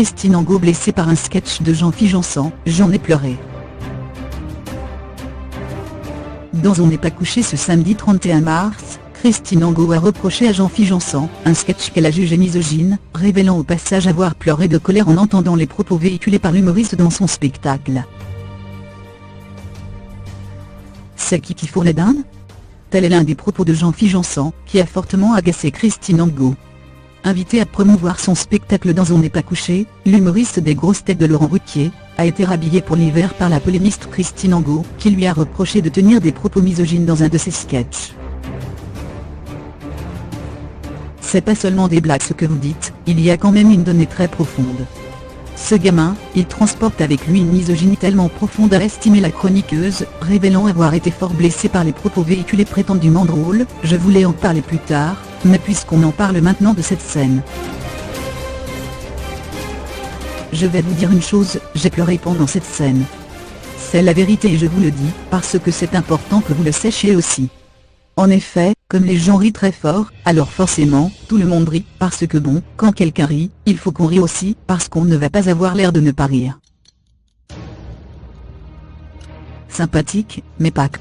Christine Angot blessée par un sketch de Jean-Philippe Janssen, j'en ai pleuré. Dans On n'est pas couché ce samedi 31 mars, Christine Angot a reproché à Jean-Philippe Janssen un sketch qu'elle a jugé misogyne, révélant au passage avoir pleuré de colère en entendant les propos véhiculés par l'humoriste dans son spectacle. C'est qui fourre les dindes ? Tel est l'un des propos de Jean-Philippe Janssen, qui a fortement agacé Christine Angot. Invité à promouvoir son spectacle dans On n'est pas couché, l'humoriste des grosses têtes de Laurent Ruquier a été rhabillé pour l'hiver par la polémiste Christine Angot, qui lui a reproché de tenir des propos misogynes dans un de ses sketchs. C'est pas seulement des blagues ce que vous dites, il y a quand même une donnée très profonde. Ce gamin, il transporte avec lui une misogynie tellement profonde, a estimé la chroniqueuse, révélant avoir été fort blessée par les propos véhiculés prétendument drôles. Je voulais en parler plus tard, mais puisqu'on en parle maintenant de cette scène. Je vais vous dire une chose, j'ai pleuré pendant cette scène. C'est la vérité et je vous le dis, parce que c'est important que vous le sachiez aussi. En effet, comme les gens rient très fort, alors forcément, tout le monde rit, parce que bon, quand quelqu'un rit, il faut qu'on rie aussi, parce qu'on ne va pas avoir l'air de ne pas rire. Sympathique, mais pas que.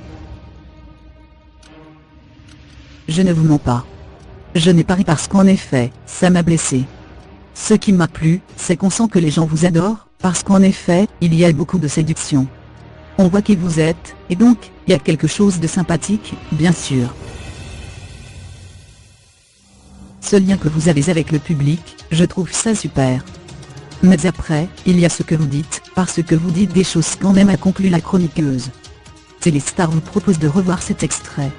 Je ne vous mens pas. Je n'ai pas ri parce qu'en effet, ça m'a blessé. Ce qui m'a plu, c'est qu'on sent que les gens vous adorent, parce qu'en effet, il y a beaucoup de séduction. On voit qui vous êtes, et donc, il y a quelque chose de sympathique, bien sûr. Ce lien que vous avez avec le public, je trouve ça super. Mais après, il y a ce que vous dites, parce que vous dites des choses quand même, a conclu la chroniqueuse. Téléstar vous propose de revoir cet extrait.